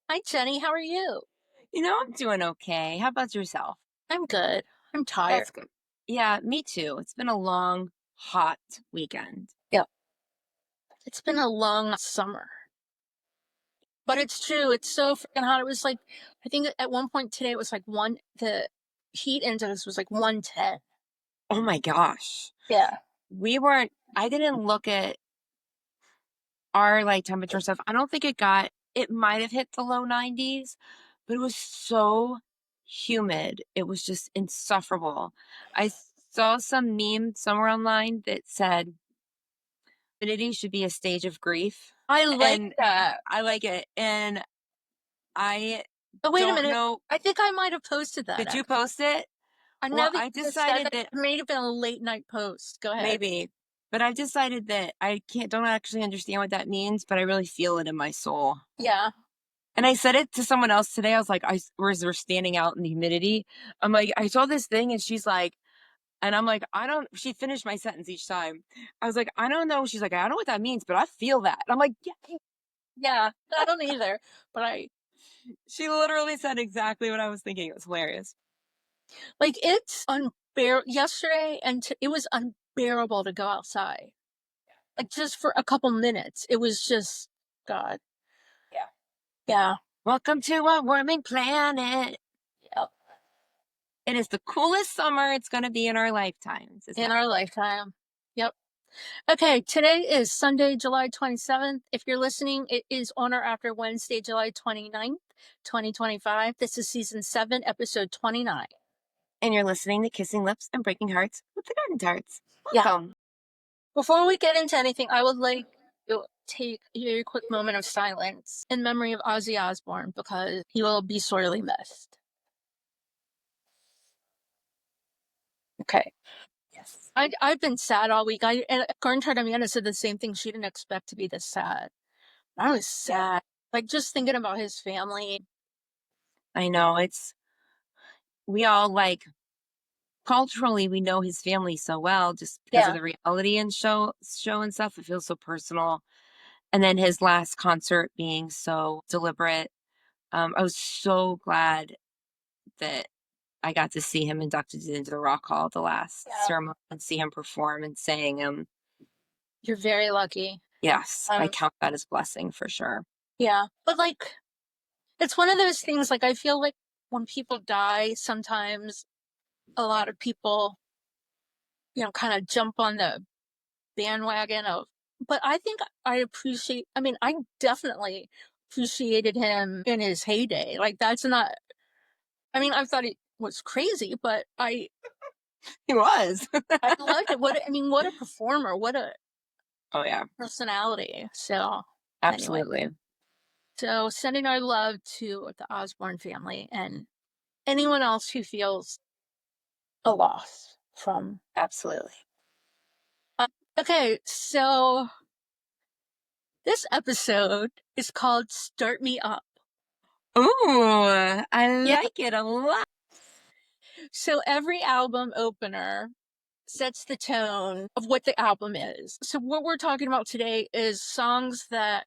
Hi, Jenny. How are you? I'm doing okay. How about yourself? I'm good. I'm tired. That's good. Yeah, me too. It's been a long, hot weekend. Yeah. It's been a long summer, but it's true. It's so freaking hot. It was like, I think at one point today it was like the heat index was like 110. Oh my gosh. Yeah. I didn't look at our like temperature stuff. I don't think it might have hit the low 90s, but it was so humid. It was just insufferable. I saw some meme somewhere online that said humidity should be a stage of grief. I like And that. I like it. And I Oh, wait a don't minute. know. I think I might have posted that Did you actually. post it? I Well, know that I you just said decided that that it may have been a late night post. Go ahead. maybe, but I've decided that I don't actually understand what that means, but I really feel it in my soul. Yeah. And I said it to someone else today. I was like, we're standing out in the humidity. I'm like, I saw this thing, and she's like, and I'm like, she finished my sentence each time. I was like, I don't know. She's like, I don't know what that means, but I feel that. And I'm like, yeah. Yeah. I don't either, but She literally said exactly what I was thinking. It was hilarious. like it's unbearable. Yesterday and it was unbearable to go outside. Like just for a couple minutes. It was just God. Yeah. Yeah. Welcome to a warming planet. Yep. It is the coolest summer it's going to be in our lifetimes. Is In that our lifetime. Yep. Okay, today is Sunday, July 27th. If you're listening, it is on or after Wednesday, July 29th, 2025. This is season 7, episode 29. and you're listening to Kissing Lips and Breaking Hearts with the Garden Tarts. Yeah. Welcome. Before we get into anything, I would like to take a very quick moment of silence in memory of Ozzy Osbourne because he will be sorely missed. Okay. Yes. I've been sad all week. And Garden Tart Amanda said the same thing. She didn't expect to be this sad. I was Yeah. sad. Like just thinking about his family. I know we all like culturally, we know his family so well just because of Yeah. the reality and show and stuff. It feels so personal. And then his last concert being so deliberate. I was so glad that I got to see him inducted into the Rock Hall at the last Yeah. ceremony and see him perform and sing him. You're very lucky. Yes, I Um, count that as blessing for sure. yeah. But like it's one of those things like I feel like when people die, sometimes a lot of people, kind of jump on the bandwagon of but I think I mean, I definitely appreciated him in his heyday. Like that's not I mean, I thought he was crazy, but He was. I loved it. What a performer, what a Oh yeah, personality. So anyway. absolutely. So sending our love to the Osborne family and anyone else who feels a loss from. Absolutely. Uh, okay, so this episode is called Start Me Up. Ooh, I Yeah. like it a lot. So every album opener sets the tone of what the album is. So what we're talking about today is songs that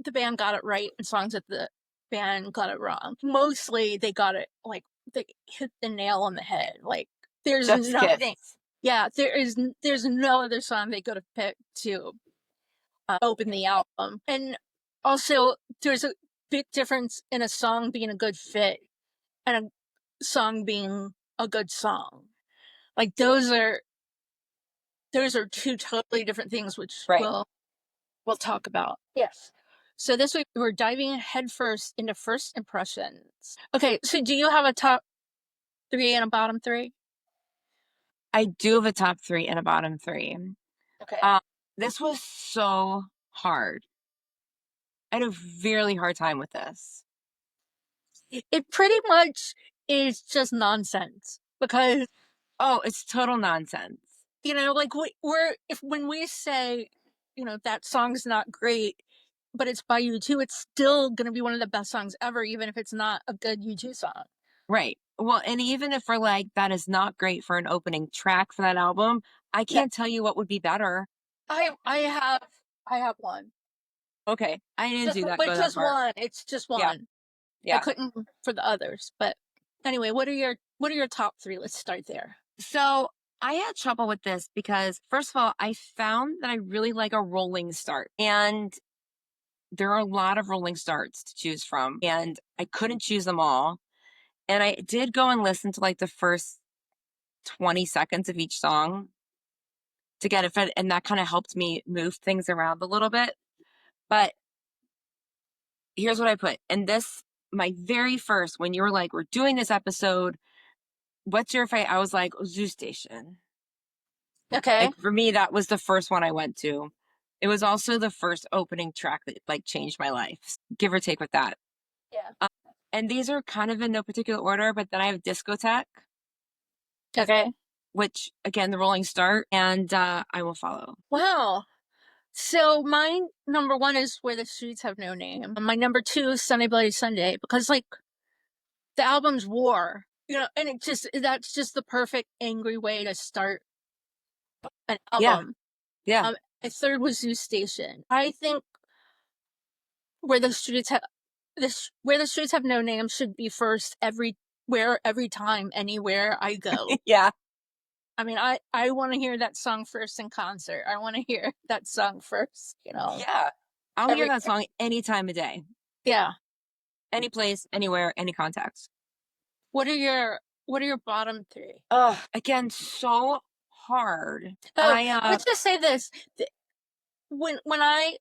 the band got it right and songs that the band got it wrong. Mostly they got it like they hit the nail on the head. Like there's Chef's nothing. kiss. Yeah, there's no other song they could have picked to open the album. And also there's a big difference in a song being a good fit and a song being a good song. Like those are two totally different things, which Right. we'll talk about. Yes. So this week we're diving headfirst into first impressions. Okay, so do you have a top three and a bottom three? I do have a top three and a bottom three. Okay. Um, this was so hard. I had a really hard time with this. It pretty much is just nonsense because Oh, it's total nonsense. like we're if when we say that song's not great, but it's by U2, it's still gonna be one of the best songs ever, even if it's not a good U2 song. Right. Well, and even if we're like, that is not great for an opening track for that album, I Yeah, can't tell you what would be better. I have one. Okay. I didn't Just do that, but go that just far. one. It's just Yeah. one. I Yeah. couldn't for the others. But anyway, what are your top three? Let's start there. So I had trouble with this because, first of all, I found that I really like a rolling start. And there are a lot of rolling starts to choose from. And I couldn't choose them all. And I did go and listen to like the first 20 seconds of each song to get it fit. And that kind of helped me move things around a little bit. But here's what I put. And this, my very first, when you were like, we're doing this episode, what's your favorite? I was like, Zoo Station. Okay. Like for me, that was the first one I went to. It was also the first opening track that like changed my life, give or take with that. Yeah. Um, and these are kind of in no particular order, but then I have Discotheque, Okay. which again, the Rolling Start, and I Will Follow. Wow. So my number one is Where the Streets Have No Name. My number two is Sunday Bloody Sunday because like the album's war, and that's just the perfect angry way to start an Yeah, album. yeah, A third was Zoo Station. I think Where the Streets Have Where the Streets Have No Name should be first every time, anywhere I go. yeah, I mean, I want to hear that song first in concert. I want to hear that song first, yeah. I'll hear every that song any time of day, yeah. any place, anywhere, any context. What are your bottom three? Again, so hard. Oh, I let's just say this. When I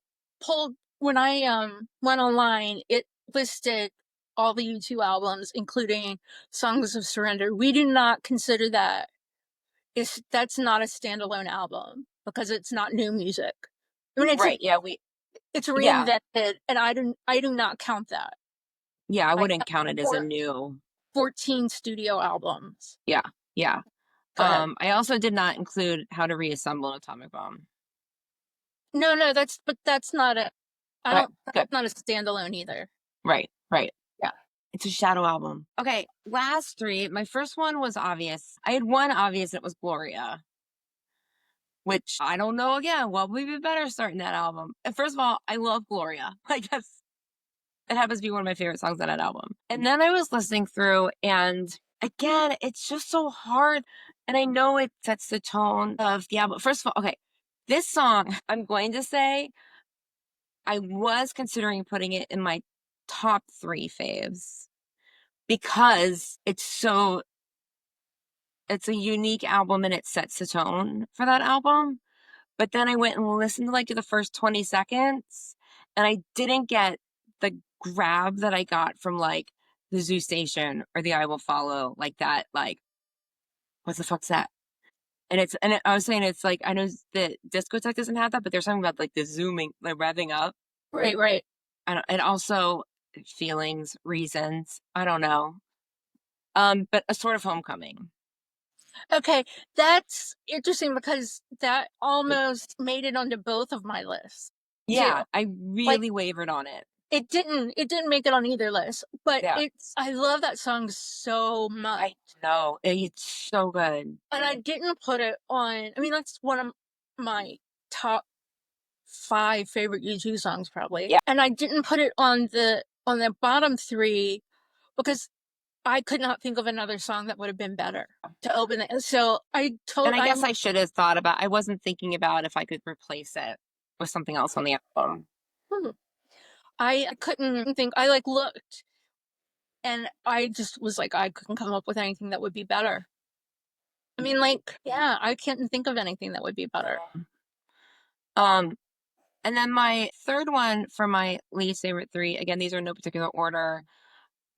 when I went online, it listed all the U2 albums, including Songs of Surrender. We do not consider that's not a standalone album because it's not new music. I mean, right, yeah, it's yeah, reinvented, and I do not count that. yeah, I I wouldn't count count it as a four, new. 14 studio albums. Yeah, yeah. Go ahead. I also did not include How to Reassemble an Atomic Bomb. No, no, that's not a I But don't good. that's not a standalone either. Right, right. Yeah. It's a shadow album. Okay, last three. My first one was obvious. I had one obvious, and it was Gloria, which I don't know again. What would be better starting that album? And first of all, I love Gloria. Like that's it happens to be one of my favorite songs on that album. And then I was listening through, and again, it's just so hard. And I know it sets the tone of the album. First of all, okay, this song, I'm going to say I was considering putting it in my top three faves because it's a unique album and it sets the tone for that album. But then I went and listened to like the first 20 seconds and I didn't get the grab that I got from like the Zoo Station or the I Will Follow, like that, like, what the fuck's that? I was saying it's like I know the Discotheque doesn't have that, but there's something about like the zooming, like revving up. Right, right. And also feelings, reasons. I don't know. But a sort of homecoming. Okay, that's interesting because that almost made it onto both of my lists too. Yeah, I Like really wavered on it. it didn't make it on either list, but Yeah, I love that song so much. I know. It's so good. And I didn't put it on. I mean, that's one of my top five favorite U2 songs probably. Yeah. And I didn't put it on the bottom three because I could not think of another song that would have been better to open it. So And I guess I'm I should have thought about I wasn't thinking about if I could replace it with something else on the album. hmm, I couldn't think. I like looked and I just was like I couldn't come up with anything that would be better. I mean, like, yeah, I can't think of anything that would be better. Um, and then my third one for my least favorite three, again, these are in no particular order,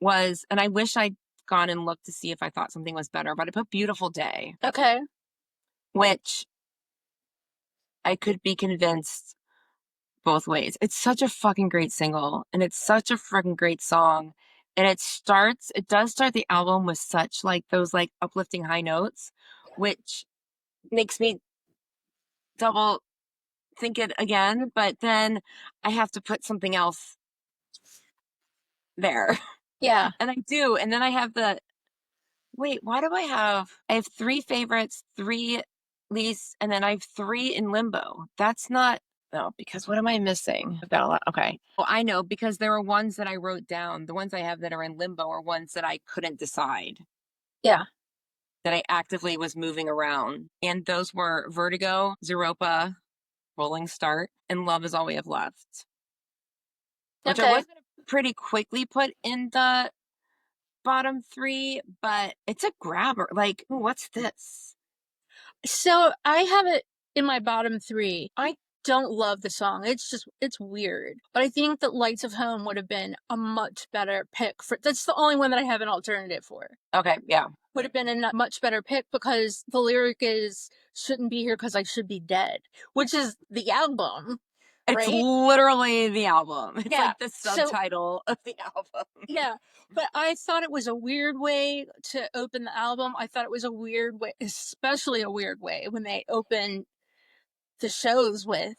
was, and I wish I'd gone and looked to see if I thought something was better, but I put Beautiful Day, Okay. which I could be convinced both ways. It's such a fucking great single and it's such a fucking great song. And it does start the album with such like those like uplifting high notes, which makes me double think it again, but then I have to put something else there. Yeah. And I do. And then I have wait, why do I have three favorites, three least, and then I have three in limbo. That's not No, because what am I missing? I've got a lot. Okay. Well, I know because there were ones that I wrote down. The ones I have that are in limbo are ones that I couldn't decide, Yeah. that I actively was moving around. And those were Vertigo, Zeropa, Rolling Start, and Love Is All We Have Left, which I Okay. was going to pretty quickly put in the bottom three, but it's a grabber. Like, ooh, what's this? So I have it in my bottom three. I don't love the song. It's weird. But I think that Lights of Home would have been a much better pick for that's the only one that I have an alternative for. Okay, yeah. Would have been a much better pick because the lyric is shouldn't be here because I should be dead, which is the album, It's right? literally the album. It's Yeah. like the So subtitle of the album. yeah, but I thought it was a weird way to open the album. I thought it was a weird way, especially a weird way when they open the shows with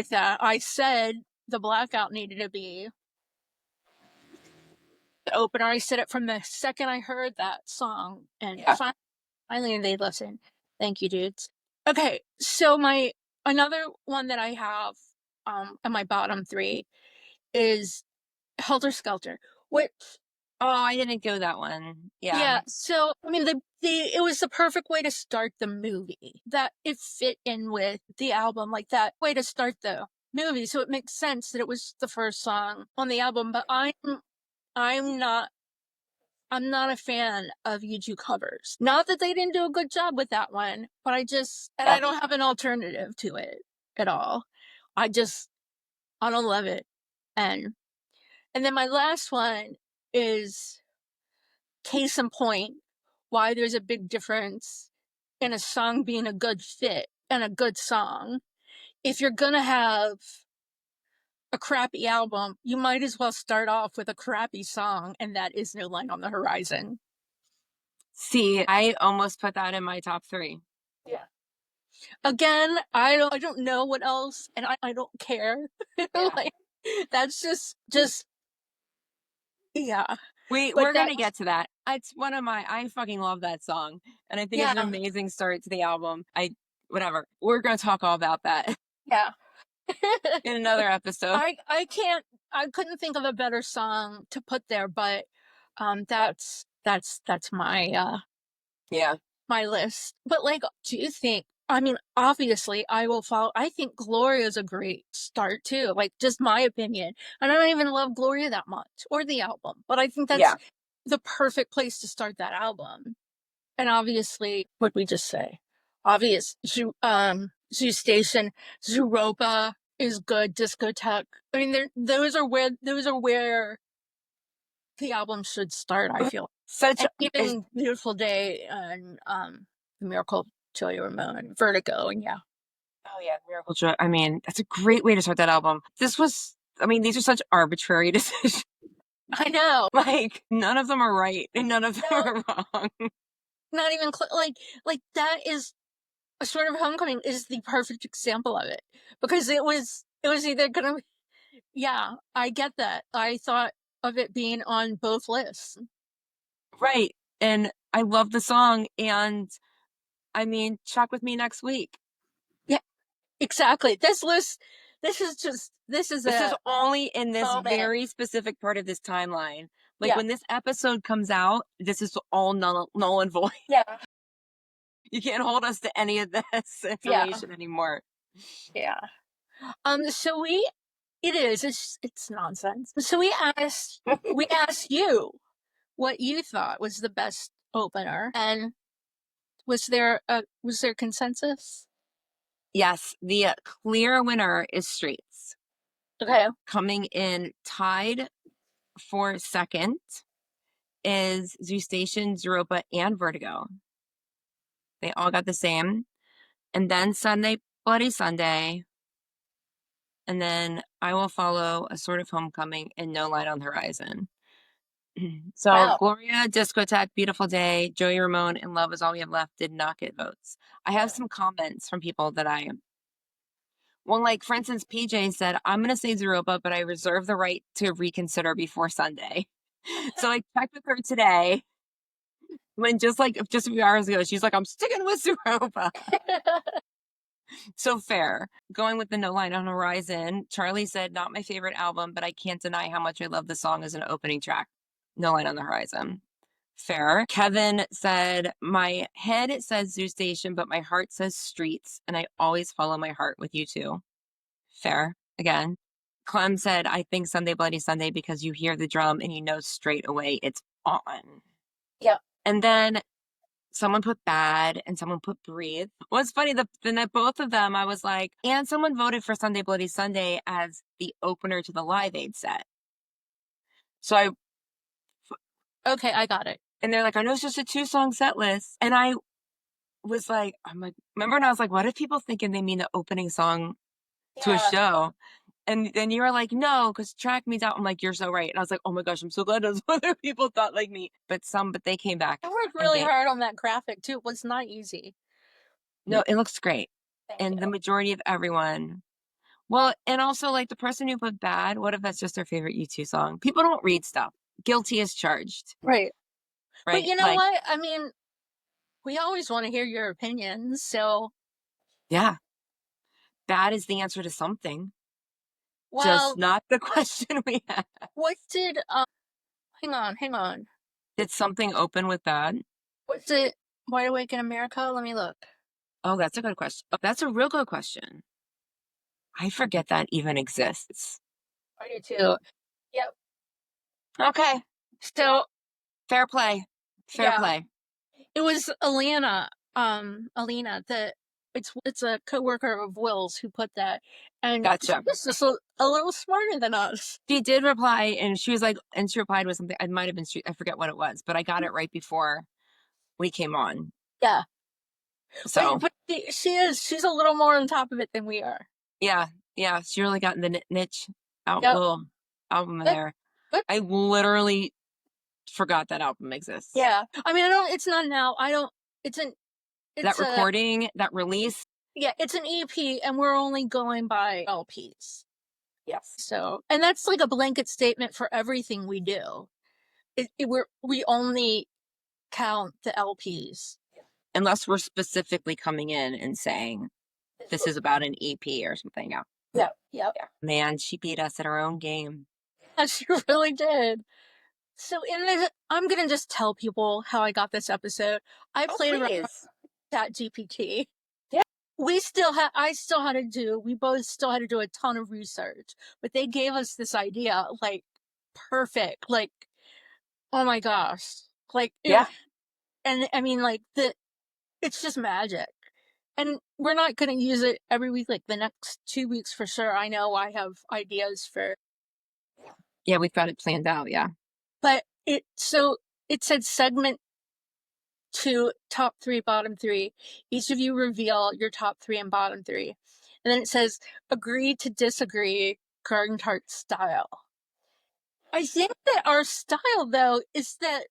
that. I said the blackout needed to be the opener. I said it from the second I heard that song, and Yeah. finally they listened. Thank you, dudes. Okay, so my another one that I have in my bottom three is Helter Skelter, which Oh, I didn't go that one. Yeah. yeah, so I mean the it was the perfect way to start the movie. That it fit in with the album, like that way to start the movie. So it makes sense that it was the first song on the album, but I'm not I'm not a fan of U2 covers. Not that they didn't do a good job with that one, but I Yeah. don't have an alternative to it at all. I just I don't love it. And and then my last one is case in point why there's a big difference in a song being a good fit and a good song. If you're gonna have a crappy album, you might as well start off with a crappy song, and that is No Line on the Horizon. See, I almost put that in my top three. Yeah. Again, I don't know what else, and I don't care. Yeah. Like that's just yeah. But We're gonna that's get to that. It's one of my I fucking love that song. And I think it's an yeah, amazing start to the album. I whatever. We're gonna talk all about that yeah. in another episode. I can't I couldn't think of a better song to put there, but that's my Yeah. my list. But like, do you think? I mean, obviously, I will follow. I think Gloria is a great start too. Like, just my opinion. And I don't even love Gloria that much or the album, but I think that's Yeah. the perfect place to start that album. And obviously, what we just say, obvious. Zoo Station, Zooropa is good. Discotheque. I mean, those are where the album should start. I feel, Such and is even Beautiful Day and The Miracle of Joey Ramone and Vertigo, and yeah, oh yeah, Miracle Joy. I mean, that's a great way to start that album. This was I mean, these are such arbitrary decisions. I know. Like none of them are right and none of them No, are wrong. not even like that is a sort of Homecoming is the perfect example of it because it was either gonna yeah, I get that. I thought of it being on both lists. Right. And I love the song and I mean, check with me next week. Yeah, exactly. This is This is a only in this moment. very specific part of this timeline. Like Yeah, when this episode comes out, this is all null and void. yeah, You can't hold us to any of this yeah, information anymore. yeah. So it's nonsense. So we asked you what you thought was the best opener, and was there consensus? Yes, the clear winner is Streets. Okay, Coming in tied for second is Zoo Station, Zeropa, and Vertigo. They all got the same. And then Sunday, Bloody Sunday. And then I will follow A Sort of Homecoming and No Light on the Horizon. So wow. Gloria, Discotheque, Beautiful Day, Joey Ramone, and Love Is All We Have Left did not get votes. I have some comments from people that well, like for instance, PJ said, I'm going to say Zeropa, but I reserve the right to reconsider before Sunday. So I checked with her today when just a few hours ago, she's like, I'm sticking with Zeropa. So fair. Going with the No Line on Horizon, Charlie said, not my favorite album, but I can't deny how much I love the song as an opening track. No Line on the Horizon. Fair. Kevin said, my head says Zoo Station, but my heart says Streets, and I always follow my heart with you too. Fair. Again. Clem said, I think Sunday Bloody Sunday because you hear the drum and you know straight away it's on. Yep. And then someone put Bad and someone put Breathe. What's funny, the both of them, I was like, and someone voted for Sunday Bloody Sunday as the opener to the Live Aid set. So I, Okay, I got it. and they're like, I know it's just a 2-song set list. And I was like, I'm like, remember? And I was like, what if people thinking they mean the opening song to a Yeah. show? And then you were like, no, because track means out. I'm like, you're so right. And I was like, oh my gosh, I'm so glad those other people thought like me. But they came back I worked and really hard on that graphic too. It was not easy. no, it looks great. Thank And the you. majority of everyone, well, and also like the person who put Bad, what if that's just their favorite U2 song? People don't read stuff. Guilty as charged, Right. But right? you know Like, what? I mean, we always want to hear your opinions. So, yeah, Bad is the answer to something, just well, not the question we had. what did hang on. Did something open with Bad? What's it Wide Awake in America? Let me look. Oh, that's a good question. Oh, that's a real good question. I forget that even exists. I do too. Yep. Okay, So, fair play. Fair yeah, play. it was Alina, it's a coworker of Will's who put that, and Gotcha. she's just a little smarter than us. She did reply, and she was like, and she replied with something. I might have been, I forget what it was, but I got it right before we came on. Yeah, So but she's a little more on top of it than we are. yeah, yeah, she really got in the niche out Yep. little album in But, there. but I literally forgot that album exists. yeah, I mean, I don't. It's not now. I don't. It's an. That It's a. recording, that release. Yeah, it's an EP, and we're only going by LPs. Yes. So, and that's like a blanket statement for everything we do. We only count the LPs. Unless we're specifically coming in and saying this is about an EP or something. Yeah. Yeah, yeah, Yeah. Man, she beat us at our own game. yeah. She really did. So I'm gonna just tell people how I got this episode. I Oh, played around with please. Chat GPT. Yeah. We both still had to do a ton of research, but they gave us this idea, like, perfect. Like, oh my gosh. Like, Yeah. and I mean, like, it's just magic. And we're not going to use it every week, like the next 2 weeks for sure. I know I have ideas for, Yeah, we've got it planned out. Yeah. but it said segment 2, top 3, bottom 3. Each of you reveal your top 3 and bottom 3. And then it says agree to disagree, Garden Tart style. I think that our style, though, is that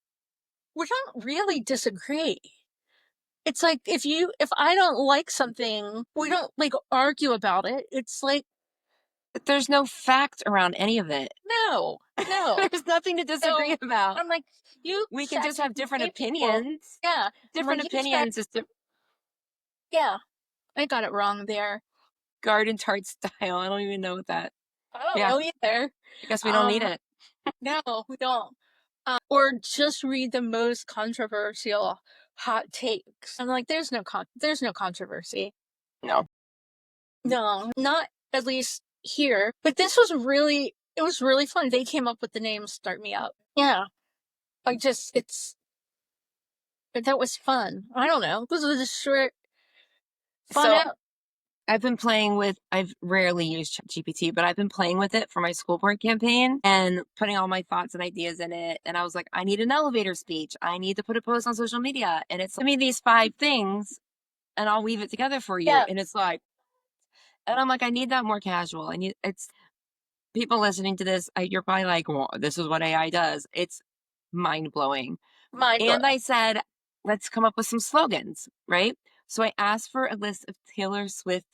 we don't really disagree. It's like if I don't like something, we don't like argue about it. It's like, But there's no fact around any of it. no, no, There's nothing to no. disagree about. I'm like, you We can just have different ChatGPT people. opinions. Yeah. I'm Different like, opinions is yeah, I got it wrong there. Garden Tart style. I don't even know what that. I don't Yeah, know either. I guess we don't need Um, it. no, we don't. Or just read the most controversial hot takes. I'm like, there's no controversy. No. No, not at least here. But it was really fun. They came up with the name Start Me Up. Yeah. That was fun. I don't know. This was a short, fun So out. I've rarely used GPT, but I've been playing with it for my school board campaign and putting all my thoughts and ideas in it. And I was like, I need an elevator speech. I need to put a post on social media. And it's send me these 5 things and I'll weave it together for you. Yeah, And it's like, and I'm like, I need that more casual. It's people listening to this, you're probably like, well, this is what AI does. It's mind blowing. mind blowing. And I said, let's come up with some slogans, right? So I asked for a list of Taylor Swift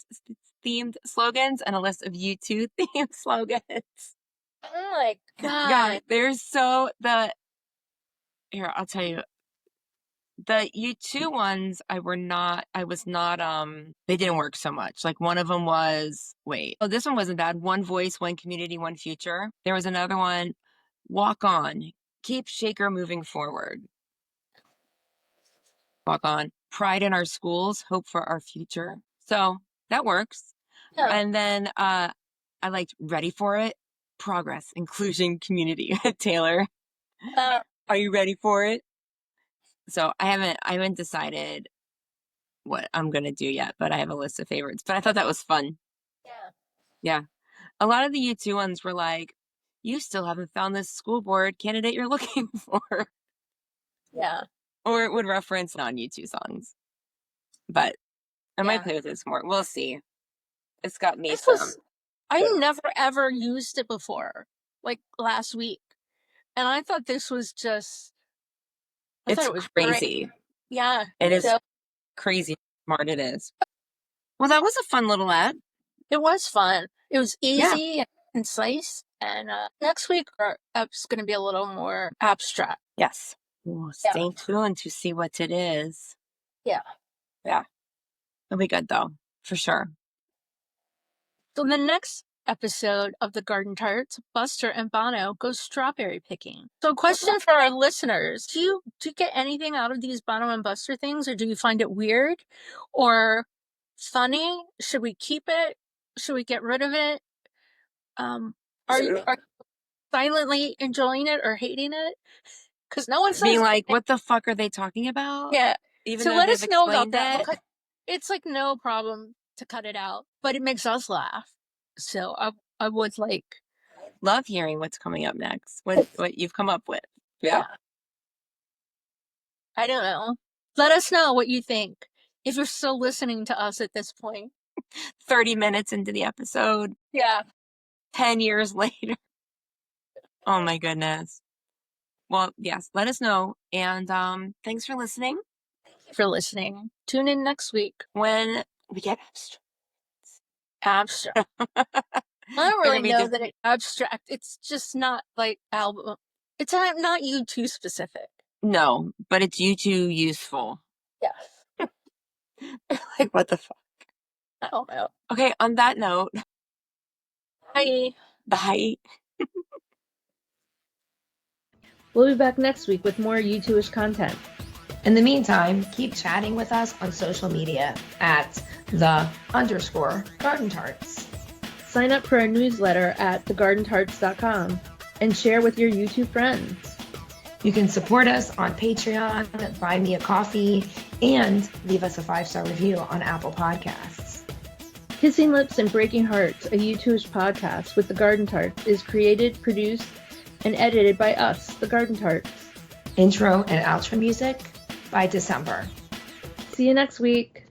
themed slogans and a list of U2 themed slogans. Oh my God, God. they're so the here, I'll tell you. The U2 ones, I was not, they didn't work so much. Like one of them was, this one wasn't bad. One voice, one community, one future. There was another one, walk on, keep Shaker moving forward. Walk on, pride in our schools, hope for our future. So that works. Yeah. And then I liked ready for it, progress, inclusion, community. Taylor, are you ready for it? So I haven't decided what I'm gonna do yet, but I have a list of favorites. But I thought that was fun. Yeah. Yeah. A lot of the U2 ones were like, you still haven't found this school board candidate you're looking for. Yeah. Or it would reference non-U2 songs. But I might play with this more. We'll see. It's got me some. I never ever used it before, like last week. And I thought this was just, I thought It's it was crazy. great. Yeah. It is crazy how smart it is. Well, that was a fun little ad. It was fun. It was easy and concise. And next week, our app's going to be a little more abstract. Yes. Well, stay tuned to see what it is. Yeah. Yeah. It'll be good, though, for sure. So the next episode of the Garden Tarts, Buster and Bono go strawberry picking. So question for our listeners, do you get anything out of these Bono and Buster things, or do you find it weird or funny? Should we keep it? Should we get rid of it? Are you silently enjoying it or hating it? Because no one says being like, what the fuck are they talking about? Yeah. Even so though let they've us know about that, explained it. because it's like no problem to cut it out, but it makes us laugh. So I would like love hearing what's coming up next. What you've come up with. Yeah. I don't know. Let us know what you think if you're still listening to us at this point. 30 minutes into the episode. Yeah. 10 years later. Oh my goodness. Well, yes, let us know. And thanks for listening. Tune in next week when we get abstract. I don't really know that it's abstract. It's just not like album. It's not U2 specific. No, but it's U2 useful. Yes. Like, what the fuck? I don't know. Okay, on that note. Bye. Bye. We'll be back next week with more U2-ish content. In the meantime, keep chatting with us on social media at _Garden Tarts. Sign up for our newsletter at thegardentarts.com and share with your YouTube friends. You can support us on Patreon, buy me a coffee, and leave us a 5-star review on Apple Podcasts. Kissing Lips and Breaking Hearts, a U2-ish podcast with the Garden Tarts, is created, produced, and edited by us, the Garden Tarts. Intro and outro music by December. See you next week.